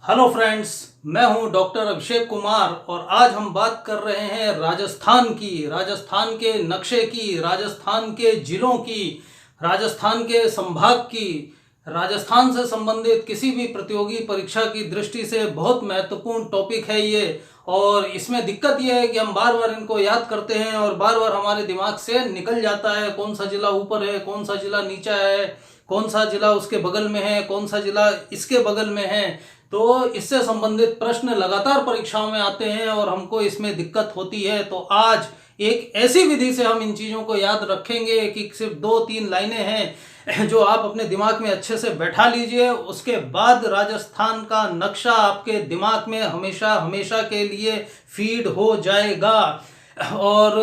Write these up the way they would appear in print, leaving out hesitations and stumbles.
Hello friends, मैं हूं doctor Abhishek Kumar और आज हम बात कर रहे हैं राजस्थान की, राजस्थान के नक्शे की, राजस्थान के जिलों की, राजस्थान के संभाग की। राजस्थान से संबंधित किसी भी प्रतियोगी परीक्षा की दृष्टि से बहुत महत्वपूर्ण टॉपिक है ये। और इसमें दिक्कत यह है कि हम बार बार इनको याद करते हैं और बार बार हमारे दिमाग से निकल जाता है कौन सा जिला ऊपर है, कौन सा जिला नीचा है, कौन सा जिला उसके बगल में है, कौन सा जिला इसके बगल में है। तो इससे संबंधित प्रश्न लगातार परीक्षाओं में आते हैं और हमको इसमें दिक्कत होती है। तो आज एक ऐसी विधि से हम इन चीज़ों को याद रखेंगे कि सिर्फ 2-3 लाइनें हैं जो आप अपने दिमाग में अच्छे से बैठा लीजिए। उसके बाद राजस्थान का नक्शा आपके दिमाग में हमेशा हमेशा के लिए फीड हो जाएगा। और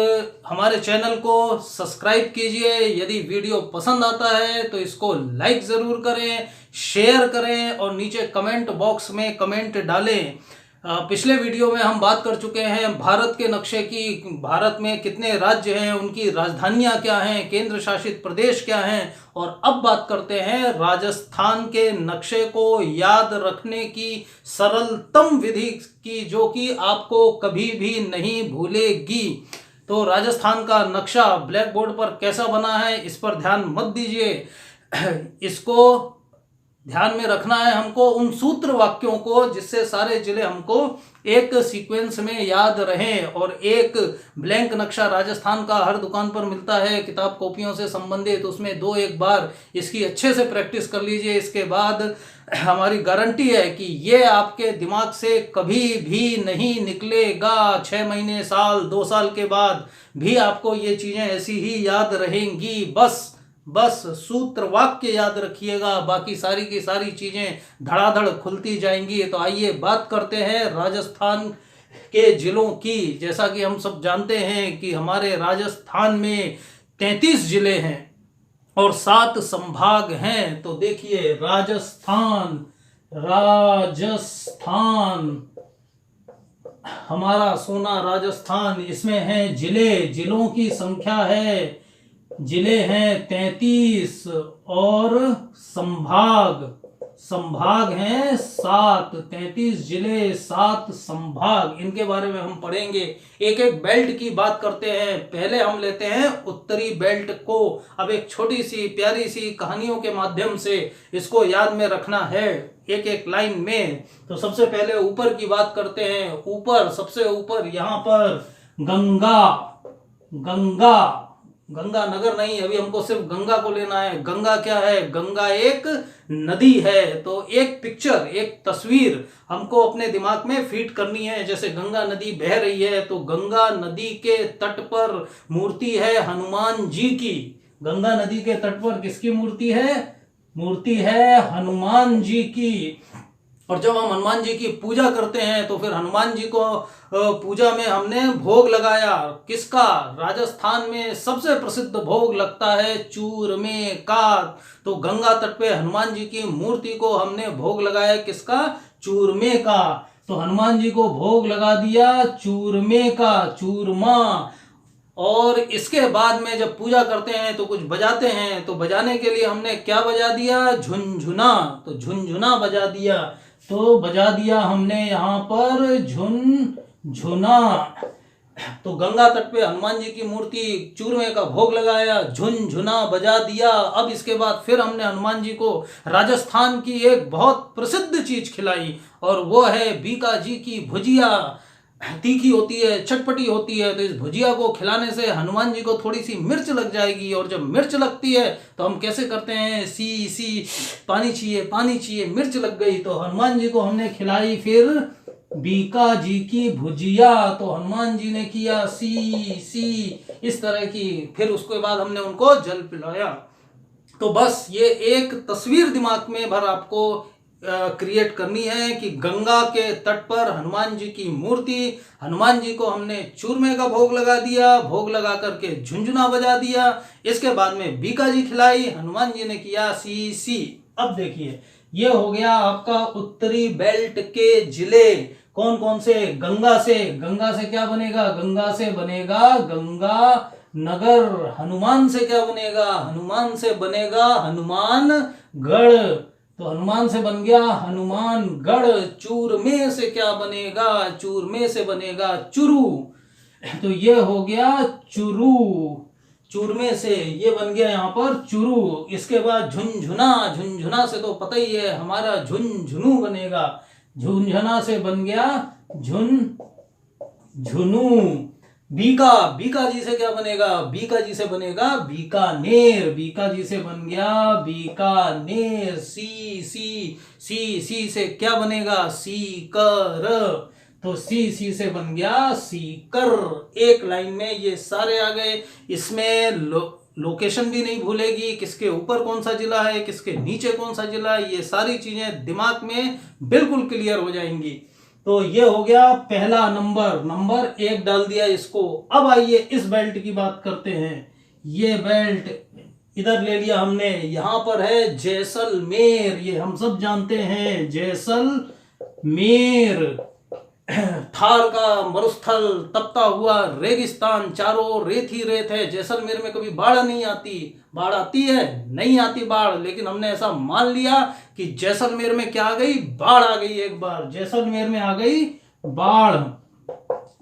हमारे चैनल को सब्सक्राइब कीजिए। यदि वीडियो पसंद आता है तो इसको लाइक ज़रूर करें, शेयर करें और नीचे कमेंट बॉक्स में कमेंट डालें। पिछले वीडियो में हम बात कर चुके हैं भारत के नक्शे की। भारत में कितने राज्य हैं, उनकी राजधानियां क्या हैं, केंद्र शासित प्रदेश क्या हैं। और अब बात करते हैं राजस्थान के नक्शे को याद रखने की सरलतम विधि की, जो कि आपको कभी भी नहीं भूलेगी। तो राजस्थान का नक्शा ब्लैक बोर्ड पर कैसा बना है इस पर ध्यान मत दीजिए। इसको ध्यान में रखना है हमको उन सूत्र वाक्यों को जिससे सारे जिले हमको एक सीक्वेंस में याद रहें। और एक ब्लैंक नक्शा राजस्थान का हर दुकान पर मिलता है किताब कॉपियों से संबंधित, उसमें 2-1 बार इसकी अच्छे से प्रैक्टिस कर लीजिए। इसके बाद हमारी गारंटी है कि ये आपके दिमाग से कभी भी नहीं निकलेगा। 6 महीने, साल, 2 साल के बाद भी आपको ये चीज़ें ऐसी ही याद रहेंगी। बस सूत्र वाक्य याद रखिएगा, बाकी सारी की सारी चीजें धड़ाधड़ खुलती जाएंगी। तो आइए बात करते हैं राजस्थान के जिलों की। जैसा कि हम सब जानते हैं कि हमारे राजस्थान में 33 जिले हैं और 7 संभाग हैं। तो देखिए राजस्थान हमारा सोना राजस्थान, इसमें है जिलों की संख्या है, जिले हैं 33 और संभाग हैं 7। 33 जिले, 7 संभाग, इनके बारे में हम पढ़ेंगे। एक एक बेल्ट की बात करते हैं। पहले हम लेते हैं उत्तरी बेल्ट को। अब एक छोटी सी प्यारी सी कहानियों के माध्यम से इसको याद में रखना है एक एक लाइन में। तो सबसे पहले ऊपर की बात करते हैं। ऊपर, सबसे ऊपर यहाँ पर गंगा नगर नहीं, अभी हमको सिर्फ गंगा को लेना है। गंगा क्या है? गंगा एक नदी है। तो एक पिक्चर, एक तस्वीर हमको अपने दिमाग में फिट करनी है। जैसे गंगा नदी बह रही है तो गंगा नदी के तट पर मूर्ति है हनुमान जी की। गंगा नदी के तट पर किसकी मूर्ति है? मूर्ति है हनुमान जी की। और जब हम हनुमान जी की पूजा करते हैं तो फिर हनुमान जी को पूजा में हमने भोग लगाया। किसका? राजस्थान में सबसे प्रसिद्ध भोग लगता है चूरमे का। तो गंगा तट पे हनुमान जी की मूर्ति को हमने भोग लगाया किसका? चूरमे का। तो हनुमान जी को भोग लगा दिया चूरमे का, चूरमा। और इसके बाद में जब पूजा करते हैं तो कुछ बजाते हैं। तो बजाने के लिए हमने क्या बजा दिया? झुनझुना। तो झुनझुना बजा दिया। तो बजा दिया हमने यहाँ पर झुनझुना। तो गंगा तट पे हनुमान जी की मूर्ति, चूरमे का भोग लगाया, झुनझुना बजा दिया। अब इसके बाद फिर हमने हनुमान जी को राजस्थान की एक बहुत प्रसिद्ध चीज खिलाई और वो है बीका जी की भुजिया। तीखी होती है, चटपटी होती है। तो इस भुजिया को खिलाने से हनुमान जी को थोड़ी सी मिर्च लग जाएगी। और जब मिर्च लगती है तो हम कैसे करते हैं? सी पानी चाहिए, मिर्च लग गई। तो हनुमान जी को हमने खिलाई फिर बीका जी की भुजिया। तो हनुमान जी ने किया सी इस तरह की। फिर उसके बाद हमने उनको जल पिलाया। तो बस ये एक तस्वीर दिमाग में भर आपको क्रिएट करनी है कि गंगा के तट पर हनुमान जी की मूर्ति, हनुमान जी को हमने चूरमे का भोग लगा दिया, भोग लगा करके झुनझुना बजा दिया। इसके बाद में बीका जी खिलाई, हनुमान जी ने किया सी। अब देखिए ये हो गया आपका उत्तरी बेल्ट के जिले। कौन कौन से? गंगा से क्या बनेगा? गंगा से बनेगा गंगा नगर। हनुमान से क्या बनेगा? हनुमान से बनेगा हनुमानगढ़। तो हनुमान से बन गया हनुमानगढ़। चूरमे से क्या बनेगा? चूरमे से बनेगा चुरू, तो ये हो गया चुरू। चूरमे से ये बन गया यहाँ पर चुरू। इसके बाद झुनझुना, झुनझुना से तो पता ही है हमारा झुनझुनू बनेगा। झुनझुना से बन गया झुनझुनू। बीका, बीका जी से क्या बनेगा? बीका जी से बनेगा बीकानेर। बीका जी से बन गया बीकानेर। सी सी सी सी से क्या बनेगा? सीकर, तो सी से बन गया सीकर। एक लाइन में ये सारे आ गए। इसमें लोकेशन भी नहीं भूलेगी, किसके ऊपर कौन सा जिला है, किसके नीचे कौन सा जिला है, ये सारी चीजें दिमाग में बिल्कुल क्लियर हो जाएंगी। तो ये हो गया पहला नंबर, नंबर 1 डाल दिया इसको। अब आइए इस बेल्ट की बात करते हैं। ये बेल्ट इधर ले लिया हमने, यहां पर है जैसलमेर। ये हम सब जानते हैं जैसलमेर, थार का मरुस्थल, तपता हुआ रेगिस्तान, चारों ओर रेत ही रेत है। जैसलमेर में कभी बाढ़ नहीं आती। बाढ़ आती है? नहीं आती बाढ़, लेकिन हमने ऐसा मान लिया कि जैसलमेर में क्या आ गई? बाढ़ आ गई। एक बार जैसलमेर में आ गई बाढ़,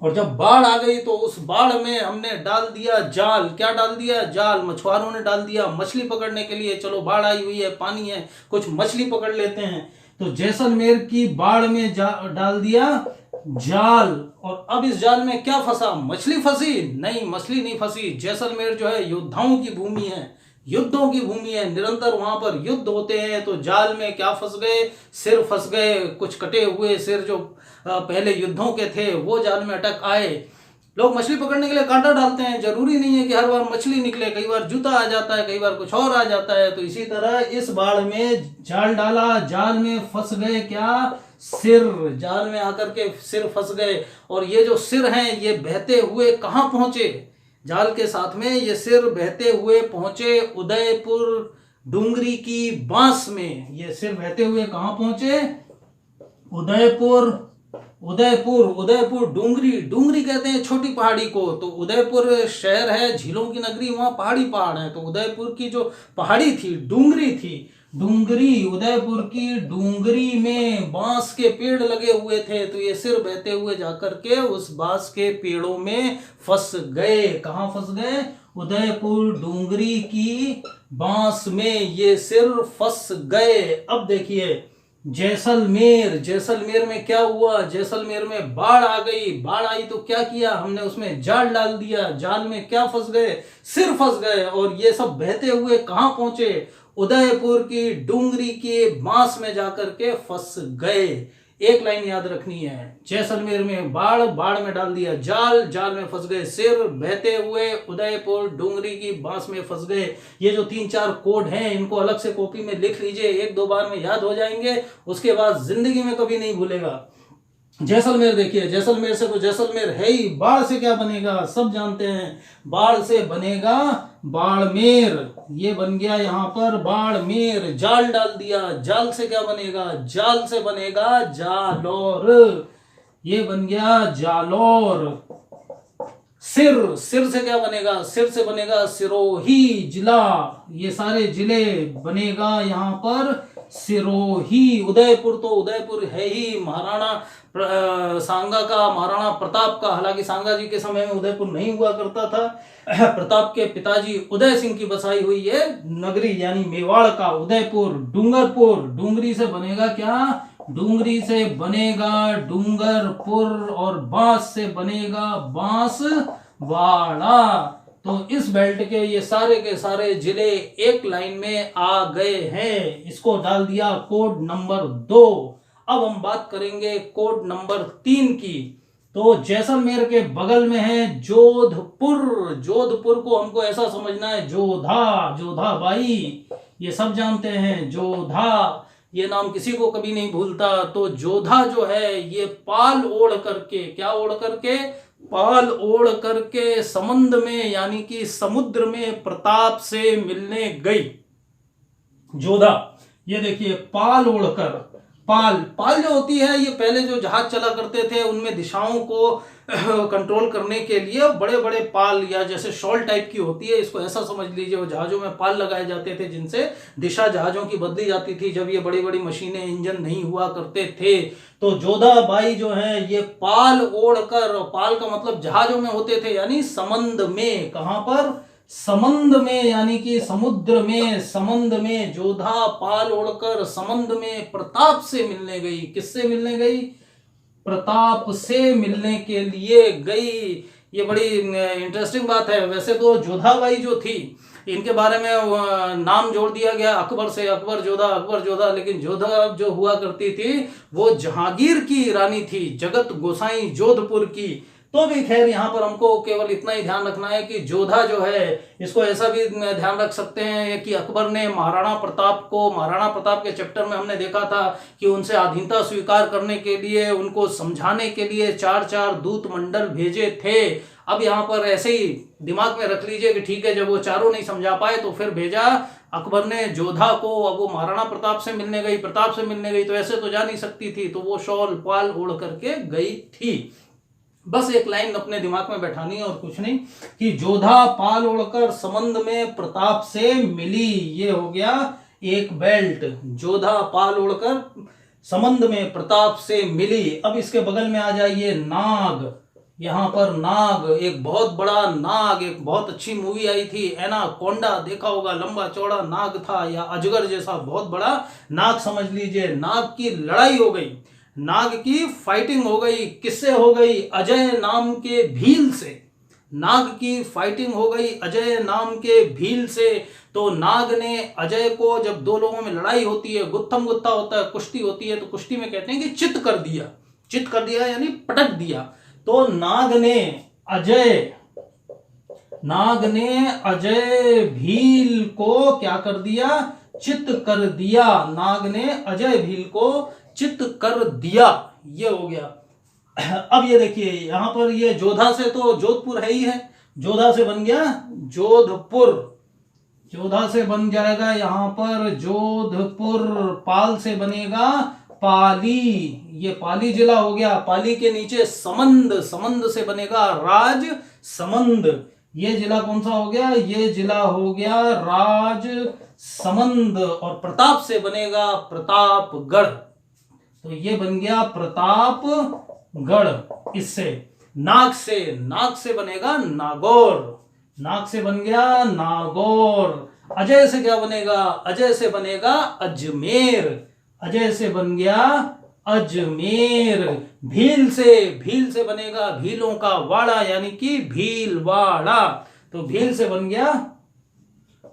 और जब बाढ़ आ गई तो उस बाढ़ में हमने डाल दिया जाल। क्या डाल दिया? जाल। मछुआरों ने डाल दिया मछली पकड़ने के लिए। चलो बाढ़ आई हुई है, पानी है, कुछ मछली पकड़ लेते हैं। तो जैसलमेर की बाढ़ में डाल दिया जाल। और अब इस जाल में क्या फंसा? मछली फंसी? नहीं, मछली नहीं फंसी। जैसलमेर जो है योद्धाओं की भूमि है, युद्धों की भूमि है, निरंतर वहां पर युद्ध होते हैं। तो जाल में क्या फंस गए? सिर फंस गए। कुछ कटे हुए सिर जो पहले युद्धों के थे वो जाल में अटक आए। लोग मछली पकड़ने के लिए कांटा डालते हैं, जरूरी नहीं है कि हर बार मछली निकले, कई बार जूता आ जाता है, कई बार कुछ और आ जाता है। तो इसी तरह इस बाढ़ में जाल डाला, जाल में फंस गए क्या? सिर। जाल में आकर के सिर फंस गए। और ये जो सिर हैं ये बहते हुए कहां पहुंचे? जाल के साथ में ये सिर बहते हुए पहुंचे उदयपुर डूंगरी की बांस में। ये सिर बहते हुए कहां पहुंचे? उदयपुर, उदयपुर, उदयपुर डूंगरी। डूंगरी कहते हैं छोटी पहाड़ी को। तो उदयपुर शहर है, झीलों की नगरी, वहां पहाड़ी पहाड़ है। तो उदयपुर की जो पहाड़ी थी डूंगरी थी, डूंगरी, उदयपुर की डूंगरी में बांस के पेड़ लगे हुए थे। तो ये सिर बहते हुए जाकर के उस बांस के पेड़ों में फंस गए। कहां फंस गए? उदयपुर डूंगरी की बांस में ये सिर फंस गए। अब देखिए जैसलमेर, जैसलमेर में क्या हुआ? जैसलमेर में बाढ़ आ गई। बाढ़ आई तो क्या किया हमने? उसमें जाल डाल दिया। जाल में क्या फंस गए? सिर फंस गए। और ये सब बहते हुए कहां पहुंचे? उदयपुर की डूंगरी के बांस में जाकर के फंस गए। एक लाइन याद रखनी है, जैसलमेर में बाढ़, बाढ़ में डाल दिया जाल, जाल में फंस गए सिर, बहते हुए उदयपुर डूंगरी की बांस में फंस गए। ये जो 3-4 कोड हैं इनको अलग से कॉपी में लिख लीजिए, 1-2 बार में याद हो जाएंगे, उसके बाद जिंदगी में कभी नहीं भूलेगा। जैसलमेर देखिए, जैसलमेर से तो जैसलमेर है ही। बाढ़ से क्या बनेगा? सब जानते हैं, बाढ़ से बनेगा बाड़मेर। ये बन गया यहां पर बाड़मेर। जाल डाल दिया, जाल से क्या बनेगा? जाल से बनेगा जालौर। ये बन गया जालौर। सिर, सिर से क्या बनेगा? सिर से बनेगा सिरोही जिला। ये सारे जिले बनेगा यहां पर सिरोही। उदयपुर तो उदयपुर है ही, महाराणा सांगा का, महाराणा प्रताप का। हालांकि सांगा जी के समय में उदयपुर नहीं हुआ करता था। प्रताप के पिताजी उदय सिंह की बसाई हुई ये नगरी यानी मेवाड़ का उदयपुर। डूंगरपुर, डूंगरी से बनेगा क्या? डूंगरी से बनेगा डूंगरपुर। और बांस से बनेगा बांसवाड़ा। तो इस बेल्ट के ये सारे के सारे जिले एक लाइन में आ गए हैं। इसको डाल दिया कोड नंबर 2। अब हम बात करेंगे कोड नंबर 3 की। तो जैसलमेर के बगल में है जोधपुर। जोधपुर को हमको ऐसा समझना है जोधा, जोधा बाई, ये सब जानते हैं जोधा। ये नाम किसी को कभी नहीं भूलता। तो जोधा जो है ये पाल ओढ़ करके, क्या ओढ़ करके? पाल ओढ़ करके समुद्र में यानी कि समुद्र में प्रताप से मिलने गई जोधा। ये देखिए पाल ओढ़कर, पाल पाल जो होती है, ये पहले जो जहाज चला करते थे उनमें दिशाओं को कंट्रोल करने के लिए बड़े बड़े पाल या जैसे शॉल टाइप की होती है, इसको ऐसा समझ लीजिए, वो जहाजों में पाल लगाए जाते थे जिनसे दिशा जहाजों की बदली जाती थी जब ये बड़ी बड़ी मशीनें इंजन नहीं हुआ करते थे। तो जोधाबाई जो है ये पाल ओढ़कर, पाल का मतलब जहाजों में होते थे यानी समंद में, कहां पर, समंद में, यानी कि समुद्र में, समंद में जोधा पाल ओढ़कर समंद में प्रताप से मिलने गई। किससे मिलने गई? प्रताप से मिलने के लिए गई। ये बड़ी इंटरेस्टिंग बात है। वैसे तो जोधाबाई जो थी इनके बारे में नाम जोड़ दिया गया अकबर से, अकबर जोधा, लेकिन जोधा जो हुआ करती थी वो जहांगीर की रानी थी, जगत गोसाई जोधपुर की। तो भी खैर यहाँ पर हमको केवल इतना ही ध्यान रखना है कि जोधा जो है, इसको ऐसा भी ध्यान रख सकते हैं कि अकबर ने महाराणा प्रताप को, महाराणा प्रताप के चैप्टर में हमने देखा था कि उनसे अधीनता स्वीकार करने के लिए, उनको समझाने के लिए 4 दूत मंडल भेजे थे। अब यहाँ पर ऐसे ही दिमाग में रख लीजिए कि ठीक है, जब वो चारों नहीं समझा पाए तो फिर भेजा अकबर ने जोधा को। अब वो महाराणा प्रताप से मिलने गई, प्रताप से मिलने गई तो ऐसे तो जा नहीं सकती थी, तो वो शॉल पाल ओढ़ करके गई थी। बस एक लाइन अपने दिमाग में बैठानी है और कुछ नहीं, कि जोधा पाल ओढ़कर समंद में प्रताप से मिली। ये हो गया एक बेल्ट, जोधा पाल ओढ़कर समंद में प्रताप से मिली। अब इसके बगल में आ जाइए नाग। यहां पर नाग, एक बहुत बड़ा नाग, एक बहुत अच्छी मूवी आई थी एनाकोंडा, देखा होगा, लंबा चौड़ा नाग था या अजगर जैसा बहुत बड़ा नाग समझ लीजिए। नाग की लड़ाई हो गई, नाग की फाइटिंग हो गई। किससे हो गई? अजय नाम के भील से। नाग की फाइटिंग हो गई अजय नाम के भील से। तो नाग ने अजय को, जब दो लोगों में लड़ाई होती है, गुत्थम गुत्था होता है, कुश्ती होती है, तो कुश्ती में कहते हैं कि चित कर दिया, चित कर दिया यानी पटक दिया। तो नाग ने अजय भील को क्या कर दिया? चित कर दिया। नाग ने अजय भील को चित कर दिया। ये हो गया। अब ये देखिए यहां पर, ये जोधा से तो जोधपुर है ही है, जोधा से बन गया जोधपुर, जोधा से बन जाएगा यहां पर जोधपुर, पाल से बनेगा पाली, ये पाली जिला हो गया। पाली के नीचे समंद, समंद से बनेगा राज समंद। ये जिला कौन सा हो गया? ये जिला हो गया राज समंद। और प्रताप से बनेगा प्रतापगढ़, तो ये बन गया प्रतापगढ़। इससे नाग से बनेगा नागौर, नाग से बन गया नागौर। अजय से क्या बनेगा? अजय से बनेगा अजमेर, अजय से बन गया अजमेर। भील से बनेगा भीलों का वाड़ा यानी कि भीलवाड़ा, तो भील से बन गया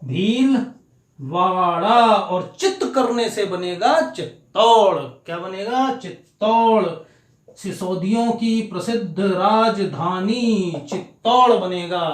भीलवाड़ा। और चित्त करने से बनेगा चित्तौड़, क्या बनेगा? चित्तौड़। सिसोदियों की प्रसिद्ध राजधानी चित्तौड़ बनेगा।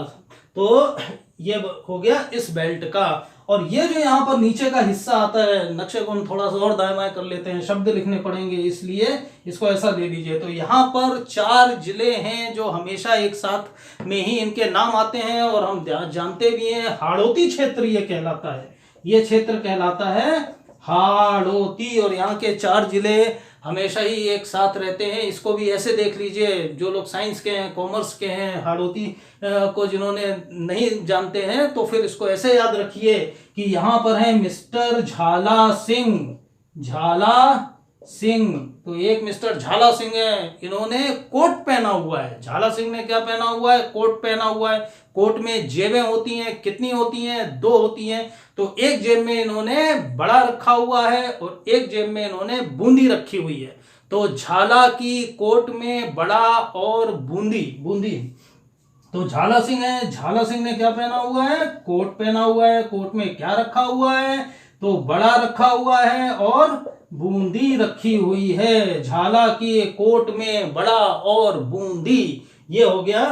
तो ये हो गया इस बेल्ट का। और ये जो यहाँ पर नीचे का हिस्सा आता है, नक्शे को हम थोड़ा सा और दाएं बाएं कर लेते हैं, शब्द लिखने पड़ेंगे इसलिए इसको ऐसा दे दीजिए। तो यहाँ पर 4 जिले हैं जो हमेशा एक साथ में ही इनके नाम आते हैं और हम जानते भी हैं। हाड़ौती क्षेत्र ये कहलाता है, ये क्षेत्र कहलाता है हाड़ौती। और यहाँ के 4 जिले हमेशा ही एक साथ रहते हैं। इसको भी ऐसे देख लीजिए, जो लोग साइंस के हैं, कॉमर्स के हैं, हाड़ौती को जिन्होंने नहीं जानते हैं तो फिर इसको ऐसे याद रखिए कि यहाँ पर है मिस्टर झाला सिंह, झाला सिंह। तो एक मिस्टर झाला सिंह है, इन्होंने कोट पहना हुआ है। झाला सिंह ने क्या पहना हुआ है? कोट पहना हुआ है। कोट में जेबें होती हैं, कितनी होती हैं? 2 होती हैं। तो एक जेब में इन्होंने बड़ा रखा हुआ है और एक जेब में इन्होंने बूंदी रखी हुई है। तो झाला की कोट में बड़ा और बूंदी। तो झाला सिंह है, झाला सिंह ने क्या पहना हुआ है? कोट पहना हुआ है। कोट में क्या रखा हुआ है? तो बड़ा रखा हुआ है और बूंदी रखी हुई है। झाला की कोट में बड़ा और बूंदी। ये हो गया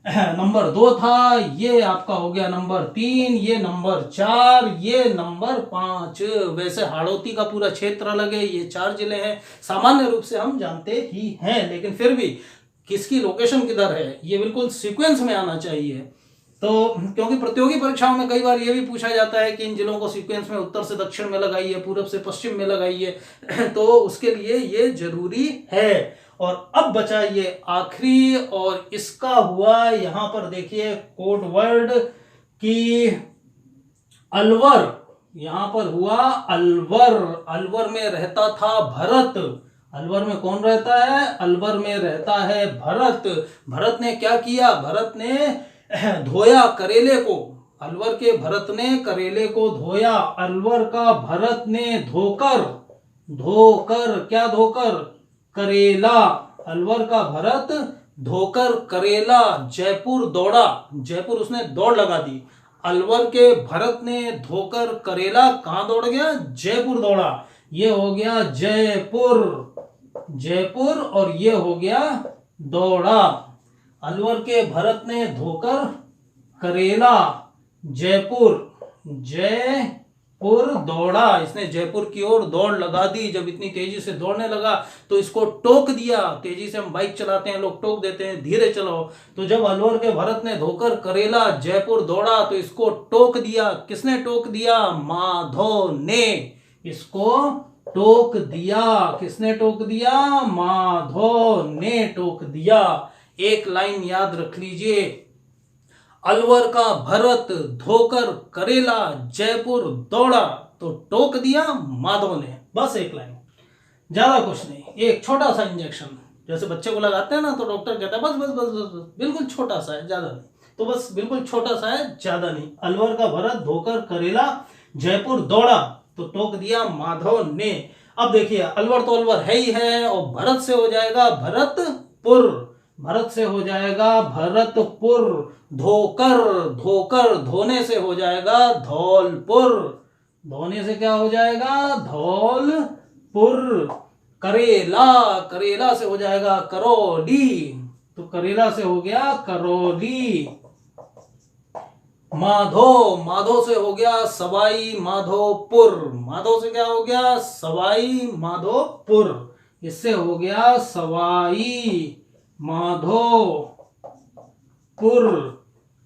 नंबर 2 था, ये आपका हो गया नंबर 3, ये नंबर 4, ये नंबर 5। वैसे हाड़ौती का पूरा क्षेत्र अलग है, ये 4 जिले हैं, सामान्य रूप से हम जानते ही हैं, लेकिन फिर भी किसकी लोकेशन किधर है ये बिल्कुल सीक्वेंस में आना चाहिए। तो क्योंकि प्रतियोगी परीक्षाओं में कई बार ये भी पूछा जाता है कि इन जिलों को सीक्वेंस में उत्तर से दक्षिण में लगाइए, पूर्व से पश्चिम में लगाइए, तो उसके लिए ये जरूरी है। और अब बचा ये आखिरी, और इसका हुआ यहां पर देखिए कोड वर्ड की अलवर, यहां पर हुआ अलवर। अलवर में रहता था भरत। अलवर में कौन रहता है? अलवर में रहता है भरत। भरत ने क्या किया? भरत ने धोया करेले को। अलवर के भरत ने करेले को धोया। अलवर का भरत ने धोकर, धोकर क्या धोकर? करेला। अलवर का भरत धोकर करेला जयपुर दौड़ा। जयपुर उसने दौड़ लगा दी। अलवर के भरत ने धोकर करेला कहां दौड़ गया? जयपुर दौड़ा। ये हो गया जयपुर, जयपुर, और ये हो गया दौड़ा। अलवर के भरत ने धोकर करेला जयपुर, जयपुर दौड़ा। इसने जयपुर की ओर दौड़ लगा दी। जब इतनी तेजी से दौड़ने लगा तो इसको टोक दिया। तेजी से हम बाइक चलाते हैं, लोग टोक देते हैं धीरे चलाओ। तो जब अलवर के भरत ने धोकर करेला जयपुर दौड़ा तो इसको टोक दिया। किसने टोक दिया? माधव ने इसको टोक दिया। किसने टोक दिया? माधव ने टोक दिया। एक लाइन याद रख लीजिए, अलवर का भरत धोकर करेला जयपुर दौड़ा, तो टोक दिया माधव ने। बस एक लाइन, ज्यादा कुछ नहीं, एक छोटा सा इंजेक्शन जैसे बच्चे को लगाते हैं ना, तो डॉक्टर कहता है बस बस बस बस, बस बिल्कुल छोटा सा है, ज्यादा नहीं। तो बस बिल्कुल छोटा सा है, ज्यादा नहीं। अलवर का भरत धोकर करेला जयपुर दौड़ा, तो टोक दिया माधव ने। अब देखिए अलवर तो अलवर है ही है, और भरत से हो जाएगा भरतपुर, भरत से हो जाएगा भरतपुर। धोकर, धोकर धोने से हो जाएगा धौलपुर, धोने से क्या हो जाएगा? धौलपुर। करेला, करेला से हो जाएगा करौली, तो करेला से हो गया करौली। माधो, माधो से हो गया सवाई माधोपुर, माधो से क्या हो गया? सवाई माधोपुर। इससे हो गया सवाई माधोपुर।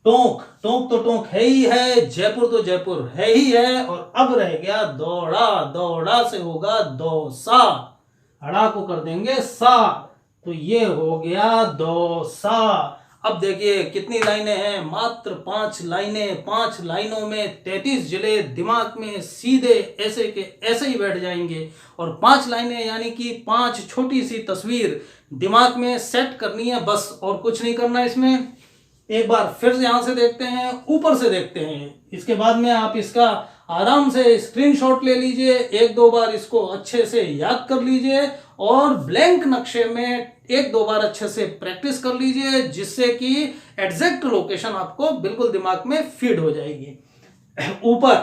टोंक, टोंक तो टोंक है ही है, जयपुर तो जयपुर है ही है, और अब रह गया दौड़ा, दौड़ा से होगा दौसा, अड़ा को कर देंगे सा, तो ये हो गया दौसा। अब देखिए कितनी लाइनें हैं? मात्र 5 लाइनें। 5 लाइनों में 33 जिले दिमाग में सीधे ऐसे के ऐसे ही बैठ जाएंगे। और 5 लाइनें यानी कि 5 छोटी सी तस्वीर दिमाग में सेट करनी है, बस, और कुछ नहीं करना इसमें। एक बार फिर से यहां से देखते हैं, ऊपर से देखते हैं, इसके बाद में आप इसका आराम से स्क्रीनशॉट ले लीजिए, 1-2 बार इसको अच्छे से याद कर लीजिए, और ब्लैंक नक्शे में 1-2 बार अच्छे से प्रैक्टिस कर लीजिए, जिससे कि एग्जैक्ट लोकेशन आपको बिल्कुल दिमाग में फीड हो जाएगी। ऊपर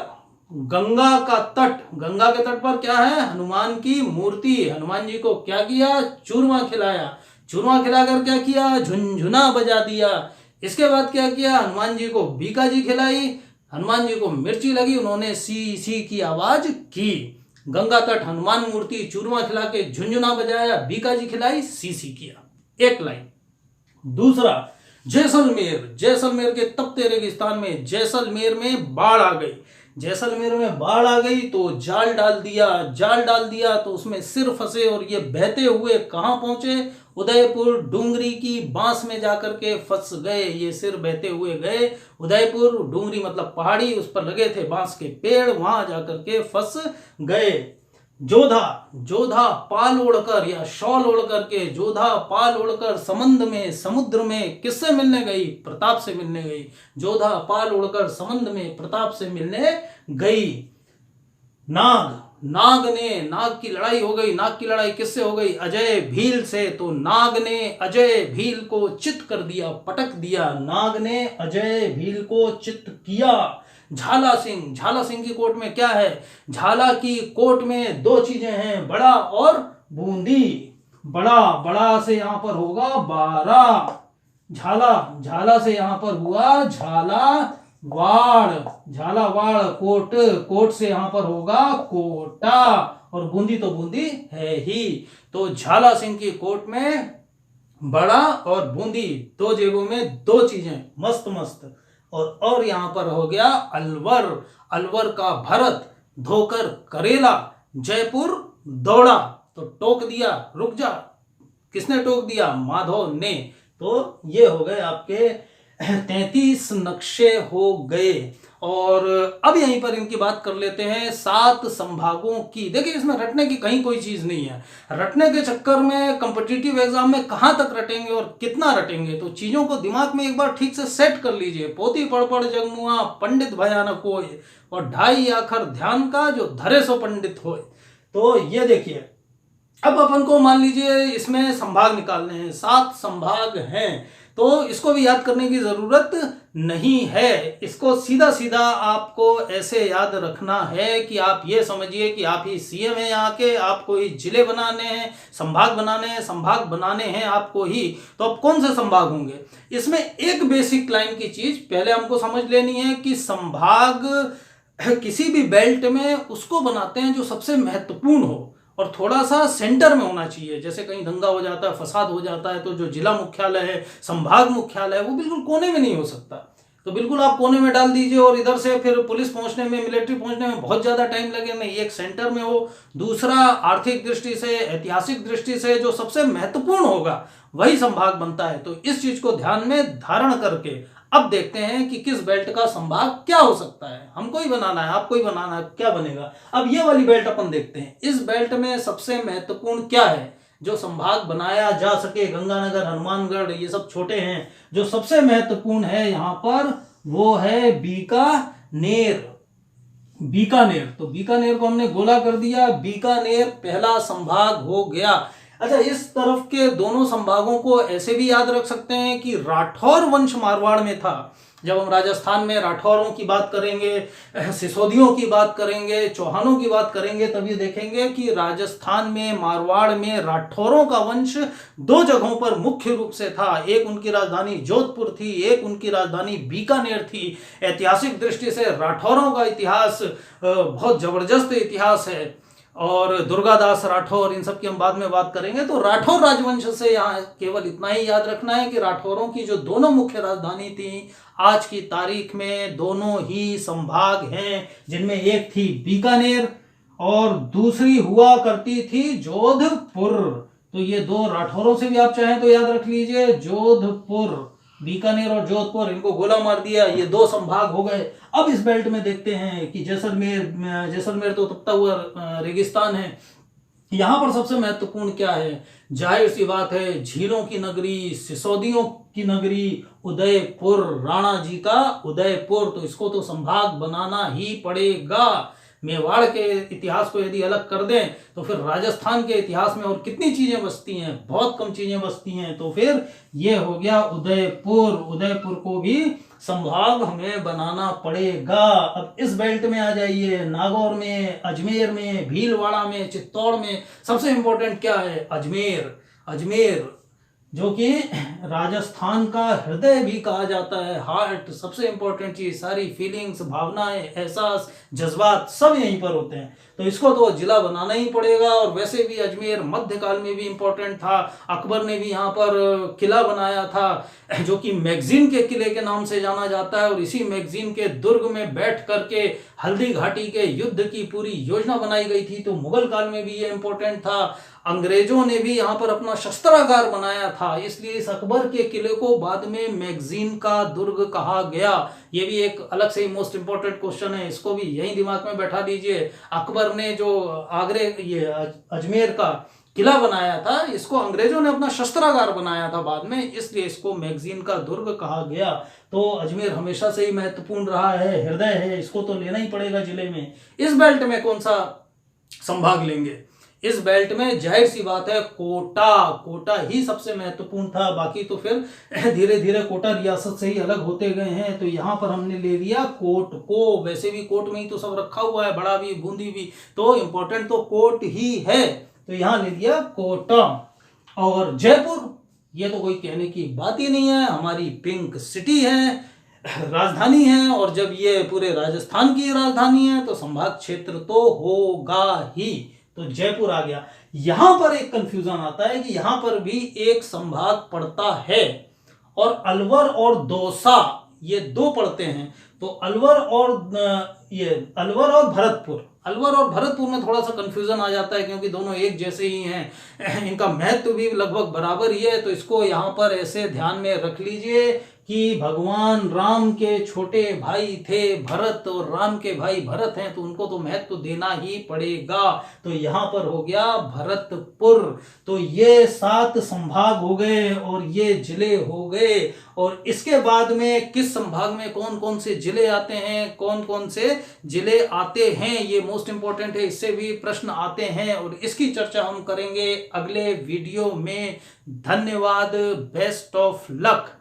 गंगा का तट, गंगा के तट पर क्या है? हनुमान की मूर्ति। हनुमान जी को क्या किया? चूरमा खिलाया। चूरमा खिलाकर क्या किया? झुनझुना बजा दिया। इसके बाद क्या किया? हनुमान जी को बीकाजी खिलाई। हनुमान जी को मिर्ची लगी, उन्होंने सी सी की आवाज की। गंगा तट, हनुमान मूर्ति, चूरमा खिला के झुनझुना बजाया, बीकाजी खिलाई, सी सी किया। एक लाइन। दूसरा जैसलमेर, जैसलमेर के तपते रेगिस्तान में जैसलमेर में बाढ़ आ गई। जैसलमेर में बाढ़ आ गई तो जाल डाल दिया, जाल डाल दिया तो उसमें सिर फंसे, और ये बहते हुए कहां पहुंचे? उदयपुर डूंगरी की बांस में जाकर के फंस गए। ये सिर बहते हुए गए उदयपुर, डूंगरी मतलब पहाड़ी, उस पर लगे थे बांस के पेड़, वहां जाकर के फंस गए। जोधा, जोधा पाल ओढ़कर या शॉल ओढ़कर के, जोधा पाल ओढ़कर समंद में, समुद्र में किससे मिलने गई? प्रताप से मिलने गई। जोधा पाल ओढ़कर समंद में प्रताप से मिलने गई। नाग, नाग ने, नाग की लड़ाई हो गई। नाग की लड़ाई किससे हो गई? अजय भील से। तो नाग ने अजय भील को चित कर दिया, पटक दिया। नाग ने अजय भील को चित किया। झाला सिंह, झाला सिंह की कोर्ट में क्या है? झाला की कोर्ट में 2 चीजें हैं, बड़ा और बूंदी। बड़ा, बड़ा से यहां पर होगा 12। झाला, झाला से यहां पर हुआ झाला वाड़, झालावाड़। कोट, कोट से यहां पर होगा कोटा, और बूंदी तो बूंदी है ही। तो झाला सिंह की कोट में बड़ा और बूंदी, 2 जेबों में 2 चीजें, मस्त मस्त। और यहाँ पर हो गया अलवर, अलवर का भरत, धोकर करेला, जयपुर दौड़ा। तो टोक दिया, रुक जा, किसने टोक दिया? माधव ने। तो ये हो गए आपके 33 नक्शे हो गए। और अब यहीं पर इनकी बात कर लेते हैं 7 संभागों की। देखिए इसमें रटने की कहीं कोई चीज नहीं है। रटने के चक्कर में कॉम्पिटिटिव एग्जाम में कहां तक रटेंगे और कितना रटेंगे, तो चीजों को दिमाग में एक बार ठीक से सेट कर लीजिए। पोथी पढ़ पढ़ जगमुआ पंडित भयानक होए, और ढाई आखर ध्यान का जो धरे सो पंडित होए। तो ये देखिए, अब अपन को मान लीजिए इसमें संभाग निकालने हैं, 7 संभाग हैं, तो इसको भी याद करने की जरूरत नहीं है। इसको सीधा सीधा आपको ऐसे याद रखना है कि आप ये समझिए कि आप ही सीएम हैं यहाँ के, आपको ही जिले बनाने हैं, संभाग बनाने हैं, संभाग बनाने हैं आपको ही। तो अब कौन से संभाग होंगे? इसमें एक बेसिक लाइन की चीज पहले हमको समझ लेनी है कि संभाग किसी भी बेल्ट में उसको बनाते हैं जो सबसे महत्वपूर्ण हो और थोड़ा सा सेंटर में होना चाहिए। जैसे कहीं दंगा हो जाता है, फसाद हो जाता है, तो जो जिला मुख्यालय है, संभाग मुख्यालय है, वो बिल्कुल कोने में नहीं हो सकता। तो बिल्कुल आप कोने में डाल दीजिए और इधर से फिर पुलिस पहुंचने में, मिलिट्री पहुंचने में बहुत ज्यादा टाइम लगे नहीं। एक सेंटर में हो, दूसरा आर्थिक दृष्टि से, ऐतिहासिक दृष्टि से जो सबसे महत्वपूर्ण होगा वही संभाग बनता है। तो इस चीज को ध्यान में धारण करके अब देखते हैं कि किस बेल्ट का संभाग क्या हो सकता है। हमको ही बनाना है, आपको ही बनाना है, क्या बनेगा। अब ये वाली बेल्ट अपन देखते हैं। इस बेल्ट में सबसे महत्वपूर्ण क्या है जो संभाग बनाया जा सके? गंगानगर, हनुमानगढ़, ये सब छोटे हैं। जो सबसे महत्वपूर्ण है यहां पर वो है बीकानेर। बीकानेर, तो बीकानेर को हमने गोला कर दिया, बीकानेर पहला संभाग हो गया। अच्छा, इस तरफ के दोनों संभागों को ऐसे भी याद रख सकते हैं कि राठौर वंश मारवाड़ में था। जब हम राजस्थान में राठौरों की बात करेंगे, सिसोदियों की बात करेंगे, चौहानों की बात करेंगे, तब ये देखेंगे कि राजस्थान में, मारवाड़ में राठौरों का वंश 2 जगहों पर मुख्य रूप से था। एक उनकी राजधानी जोधपुर थी, एक उनकी राजधानी बीकानेर थी। ऐतिहासिक दृष्टि से राठौरों का इतिहास बहुत जबरदस्त इतिहास है। और दुर्गादास राठौर, इन सब की हम बाद में बात करेंगे। तो राठौर राजवंश से यहाँ केवल इतना ही याद रखना है कि राठौरों की जो दोनों मुख्य राजधानी थी, आज की तारीख में दोनों ही संभाग हैं, जिनमें एक थी बीकानेर और दूसरी हुआ करती थी जोधपुर। तो ये 2 राठौरों से भी आप चाहें तो याद रख लीजिए, जोधपुर, बीकानेर और जोधपुर, इनको गोला मार दिया, ये 2 संभाग हो गए। अब इस बेल्ट में देखते हैं कि जैसलमेर, जैसलमेर तो तपता हुआ रेगिस्तान है। यहां पर सबसे महत्वपूर्ण क्या है? जाहिर सी बात है, झीलों की नगरी, सिसोदियों की नगरी, उदयपुर, राणा जी का उदयपुर। तो इसको तो संभाग बनाना ही पड़ेगा। मेवाड़ के इतिहास को यदि अलग कर दें तो फिर राजस्थान के इतिहास में और कितनी चीजें बसती हैं? बहुत कम चीजें बसती हैं। तो फिर ये हो गया उदयपुर। उदयपुर को भी संभाग हमें बनाना पड़ेगा। अब इस बेल्ट में आ जाइए, नागौर में, अजमेर में, भीलवाड़ा में, चित्तौड़ में सबसे इंपॉर्टेंट क्या है? अजमेर। अजमेर जो कि राजस्थान का हृदय भी कहा जाता है, हार्ट। सबसे इंपॉर्टेंट चीज, सारी फीलिंग्स, भावनाएं, एहसास, जज्बात सब यहीं पर होते हैं। तो इसको तो जिला बनाना ही पड़ेगा। और वैसे भी अजमेर मध्यकाल में भी इंपॉर्टेंट था। अकबर ने भी यहाँ पर किला बनाया था जो कि मैगजीन के किले के नाम से जाना जाता है। और इसी मैगजीन के दुर्ग में बैठ करके हल्दी घाटी के युद्ध की पूरी योजना बनाई गई थी। तो मुगल काल में भी ये इंपॉर्टेंट था। अंग्रेजों ने भी यहाँ पर अपना शस्त्रागार बनाया था, इसलिए इस अकबर के किले को बाद में मैगजीन का दुर्ग कहा गया। ये भी एक अलग से ही मोस्ट इंपॉर्टेंट क्वेश्चन है, इसको भी यही दिमाग में बैठा दीजिए। अकबर ने जो ये अजमेर का किला बनाया था, इसको अंग्रेजों ने अपना शस्त्रागार बनाया था बाद में, इसलिए इसको मैगजीन का दुर्ग कहा गया। तो अजमेर हमेशा से ही महत्वपूर्ण रहा है, हृदय है, इसको तो लेना ही पड़ेगा जिले में। इस बेल्ट में कौन सा संभाग लेंगे? इस बेल्ट में जाहिर सी बात है कोटा। कोटा ही सबसे महत्वपूर्ण था, बाकी तो फिर धीरे धीरे कोटा रियासत से ही अलग होते गए हैं। तो यहां पर हमने ले लिया कोट को। वैसे भी कोट में ही तो सब रखा हुआ है, बड़ा भी, बूंदी भी, तो इंपॉर्टेंट तो कोट ही है। तो यहां ले लिया कोटा। और जयपुर, ये तो कोई कहने की बात ही नहीं है, हमारी पिंक सिटी है, राजधानी है। और जब ये पूरे राजस्थान की राजधानी है तो संभाग क्षेत्र तो होगा ही। तो जयपुर आ गया। यहां पर एक कंफ्यूजन आता है कि यहां पर भी एक संभाग पड़ता है, और अलवर और दौसा ये दो पड़ते हैं। तो अलवर और भरतपुर, अलवर और भरतपुर में थोड़ा सा कंफ्यूजन आ जाता है क्योंकि दोनों एक जैसे ही हैं, इनका महत्व भी लगभग बराबर ही है। तो इसको यहाँ पर ऐसे ध्यान में रख लीजिए कि भगवान राम के छोटे भाई थे भरत और राम के भाई भरत हैं, तो उनको तो महत्व देना ही पड़ेगा। तो यहाँ पर हो गया भरतपुर। तो ये 7 संभाग हो गए और ये जिले हो गए। और इसके बाद में किस संभाग में कौन कौन से जिले आते हैं, कौन कौन से जिले आते हैं, ये मोस्ट इंपॉर्टेंट है, इससे भी प्रश्न आते हैं और इसकी चर्चा हम करेंगे अगले वीडियो में। धन्यवाद, बेस्ट ऑफ लक।